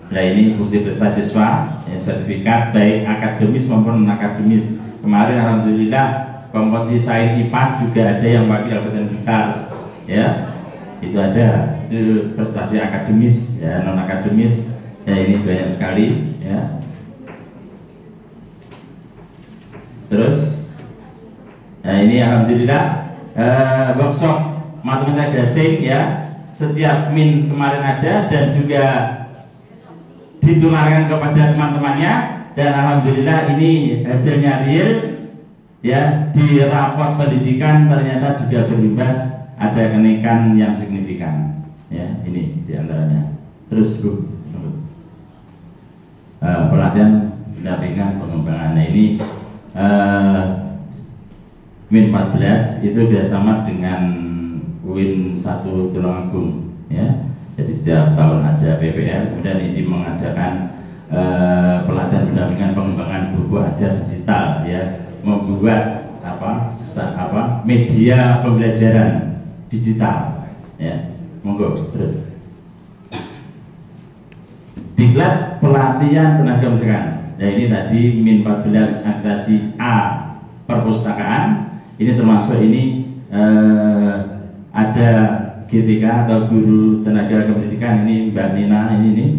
Nah ini bukti prestasi siswa, ya, sertifikat baik akademis maupun non akademis. Kemarin alhamdulillah kompetisi sains IPAS juga ada yang wakil Kabupaten Blitar, ya itu ada, itu prestasi akademis, ya non akademis, ya ini banyak sekali, ya. Terus, nah ini alhamdulillah workshop matematika gasing, ya setiap min kemarin ada dan juga ditularkan kepada teman-temannya, dan alhamdulillah ini hasilnya real, ya di raport pendidikan ternyata juga berimbas ada kenaikan yang signifikan, ya ini diantaranya. Terus Bu, pelatihan pendampingan pengembangan. Nah, ini min 14 itu bersama dengan UIN 1 Tulungagung, ya. Jadi setiap tahun ada PPL, kemudian ini mengadakan pelatihan pendampingan pengembangan buku ajar digital, ya, membuat media pembelajaran digital, ya. Monggo terus. Diklat pelatihan tenaga pendidikan. Nah ini tadi min 14 akreditasi A perpustakaan. Ini termasuk ini ada GTK atau guru tenaga pendidikan, ini Mbak Nina ini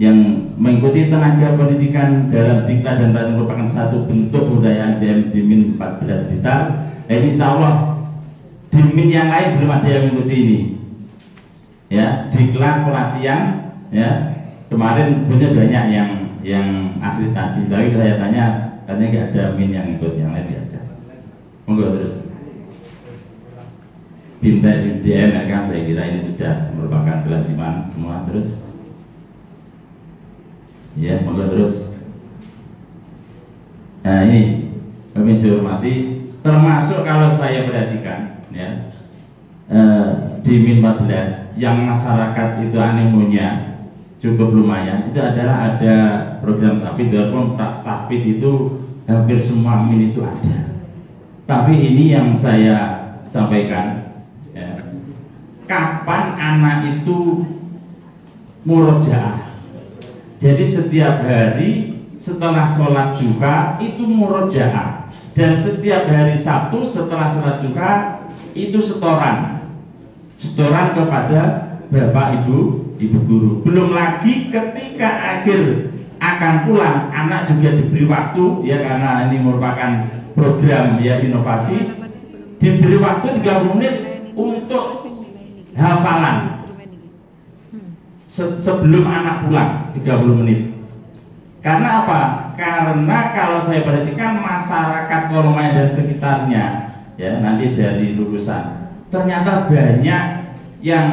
yang mengikuti tenaga pendidikan dalam diklat dan pelatihan merupakan satu bentuk budaya DM di min 14 Blitar. Ini insya Allah di min yang lain belum ada yang mengikuti ini, ya diklat pelatihan, ya kemarin punya banyak yang akreditasi, tapi saya tanya katanya nggak ada min yang ikut, yang lain nggak ada. Monggo terus. Bintang DM kan saya kira ini sudah merupakan kelasiman semua. Terus ya monggo terus. Nah ini kami hormati, termasuk kalau saya perhatikan, ya di min 14 yang masyarakat itu animonya cukup lumayan, itu adalah ada program tahfidz. Walaupun tahfidz itu hampir semua min itu ada, tapi ini yang saya sampaikan, kapan anak itu murojaah. Jadi setiap hari setelah sholat duha itu murojaah, dan setiap hari Sabtu setelah sholat duha itu setoran kepada bapak ibu guru. Belum lagi ketika akhir akan pulang, anak juga diberi waktu, ya karena ini merupakan program, ya inovasi, diberi waktu 30 menit untuk hafalan sebelum anak pulang, 30 menit. Karena apa? Karena kalau saya perhatikan masyarakat Kolomaya dan sekitarnya, ya nanti dari lulusan ternyata banyak yang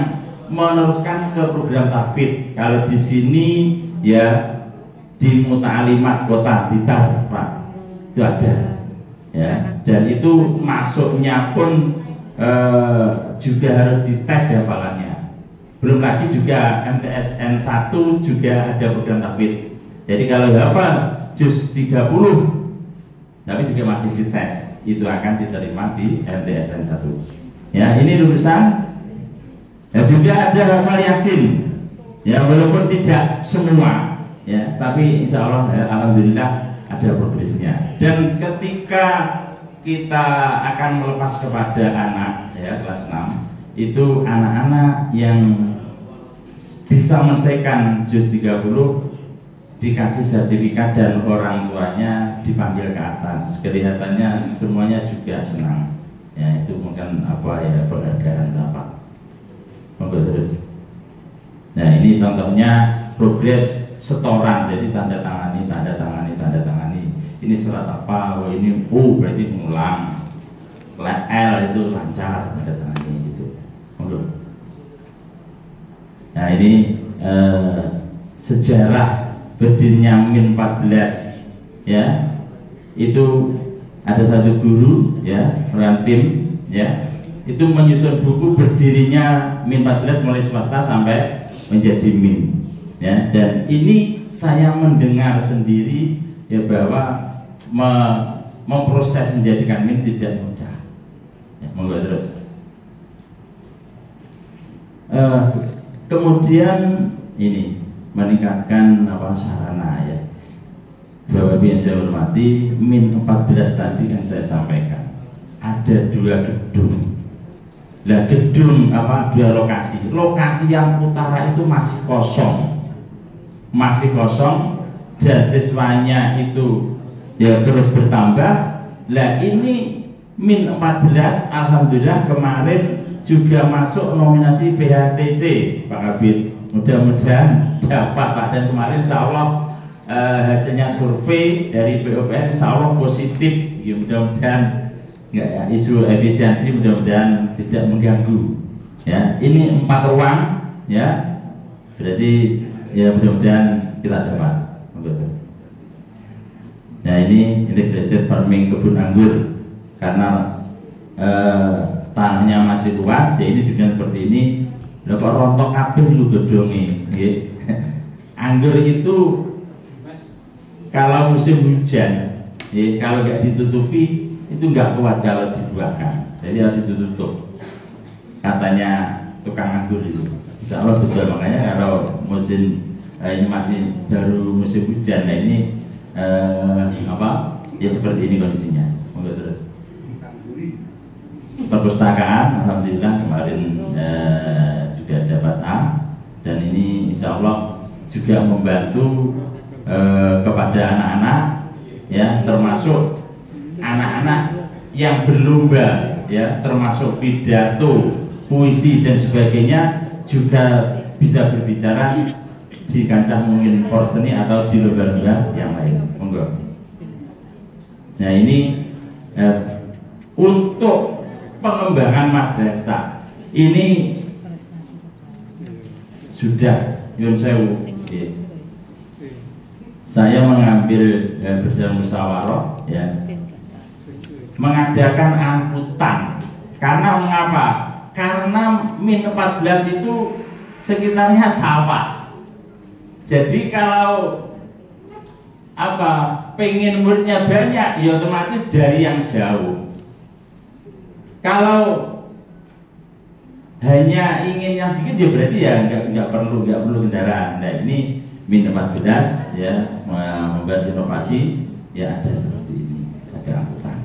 meneruskan ke program tahfidz. Kalau di sini ya di Muta'alimat Kota Blitar, Pak, itu ada, ya, dan itu masuknya pun juga harus dites hafalannya. Belum lagi juga MTSN 1 juga ada program tahfidz. Jadi kalau hafal juz 30 tapi juga masih dites, itu akan diterima di MTSN 1. Ya, ini lulusan. Ya, juga ada hafal Yasin. Ya, walaupun tidak semua, ya, tapi insya Allah, ya, alhamdulillah ada progresnya. Dan ketika kita akan melepas kepada anak, ya kelas 6, itu anak-anak yang bisa menyelesaikan juz 30 dikasih sertifikat dan orang tuanya dipanggil ke atas. Kelihatannya semuanya juga senang. Ya itu mungkin apa ya, penghargaan apa. Monggo terus. Nah ini contohnya progres setoran. Jadi tanda tangani. Ini surat apa? Oh ini berarti mengulang. L itu lancar, tanda tangani gitu. Monggo. Nah ini sejarah berdirinya min 14, ya itu ada satu guru, ya tim, ya itu menyusun buku berdirinya min 14 mulai swasta sampai menjadi min, ya. Dan ini saya mendengar sendiri, ya bahwa memproses menjadikan min tidak mudah, ya, monggo terus. Kemudian ini meningkatkan sarana ya. Bapak Ibu yang saya hormati, min 14 tadi yang saya sampaikan ada 2 gedung. Lah gedung dua lokasi. Lokasi yang utara itu masih kosong, dan siswanya itu ya terus bertambah. Lah ini min 14 alhamdulillah kemarin juga masuk nominasi PHTC Pak Kabid. Mudah-mudahan dapat Pak, dan kemarin insya Allah hasilnya survei dari PUPR insya Allah positif ya, mudah-mudahan enggak ya, isu efisiensi mudah-mudahan tidak mengganggu ya. Ini 4 ruang ya, berarti ya mudah-mudahan kita dapat. Nah ini integrated farming kebun anggur karena tanahnya masih luas ya, ini dengan seperti ini. Lah kok rontok kabeh lu gedonge nggih. Anggur itu kalau musim hujan ya, kalau nggak ditutupi itu nggak kuat kalau dibuahkan, jadi harus ditutup katanya tukang anggur itu. Insya Allah betul, makanya kalau musim ini masih baru musim hujan, nah ini ya seperti ini kondisinya. Monggo terus. Perpustakaan alhamdulillah kemarin juga dapat A, dan ini insya Allah juga membantu kepada anak-anak ya, termasuk anak-anak yang berlomba ya, termasuk pidato, puisi dan sebagainya juga bisa berbicara di kancah mungkin porseni atau di lomba-lomba yang lain. Monggo. Nah ini untuk pengembangan madrasah ini sudah yun sewu. Saya mengambil bersama musyawarah ya, mengadakan angkutan. Karena mengapa? Karena min 14 itu sekitarnya sawah. Jadi kalau pengen muridnya banyak, ya otomatis dari yang jauh. Kalau hanya ingin yang sedikit ya berarti ya nggak perlu kendaraan. Nah ini min 14 ya, membuat inovasi ya, ada seperti ini, ada angkutan.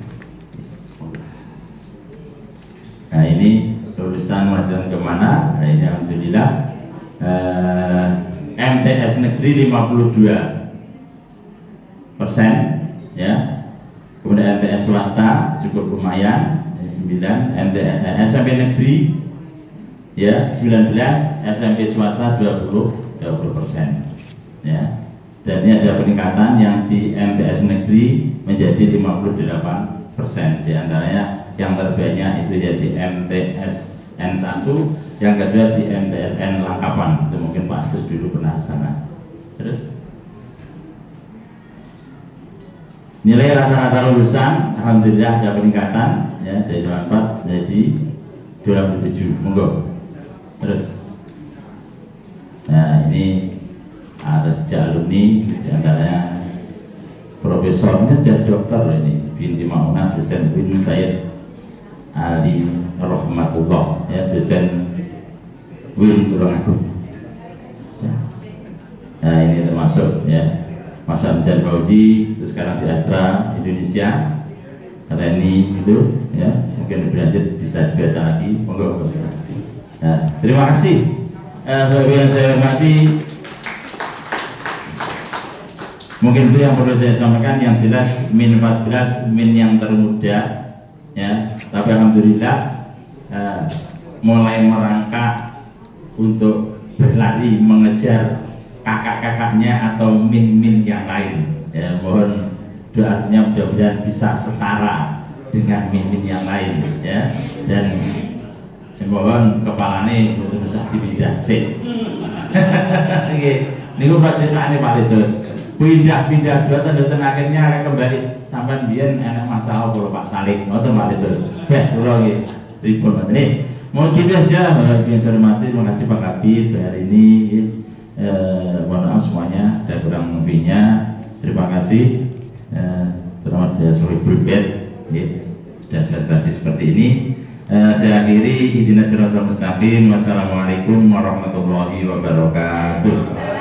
Nah ini lulusan melanjutkan kemana? Nah ini alhamdulillah MTS negeri 52% ya, kemudian MTS swasta cukup lumayan 9, SMP negeri ya 19, SMP swasta 20% ya, dan ini ada peningkatan yang di MTS negeri menjadi 58%, diantaranya yang terbanyak itu ya di MTS N1, yang kedua di MTSN Langkapan, itu mungkin Pak Sus dulu pernah sana. Terus nilai rata-rata lulusan alhamdulillah ada peningkatan ya, dari 94 jadi 27. Monggo. Terus nah ini ada 3 alumni, diantaranya profesornya sudah dokter ini, binti Maunah dosen Bin Said Ali Rahmatullah ya, dosen Win Kurang Agung. Nah ini termasuk ya Mas Hamdan Fauzi, itu sekarang di Astra Indonesia. Karena ini itu ya, mungkin berlanjut bisa dibaca lagi. Monggo. Nah, terima kasih Bapak yang saya hormati. Mungkin itu yang perlu saya sampaikan. Yang jelas min 14 min yang termuda ya, tapi alhamdulillah mulai merangkak untuk berlari mengejar kakak-kakaknya atau min-min yang lain ya. Mohon doanya mudah-mudahan bisa setara dengan min-min yang lain ya, dan mohon kepalanya untuk bisa dipindah sih. Ini gue ceritanya Pak Yesus pindah-pindah dua dan akhirnya kembali sampai dia enak masalah kalau Pak Salik ngoten Pak Yesus ya dulu lagi ribut ini. Mau gitu aja Bapak yang saya hormati. Terima kasih Pak Kabid hari ini. Mohon maaf semuanya ada kurang lebihnya. Terima kasih. Terima kasih Sohib Berbed sudah kasih seperti ini. Saya akhiri, ihdinas siratal mustaqim. Wassalamualaikum warahmatullahi wabarakatuh.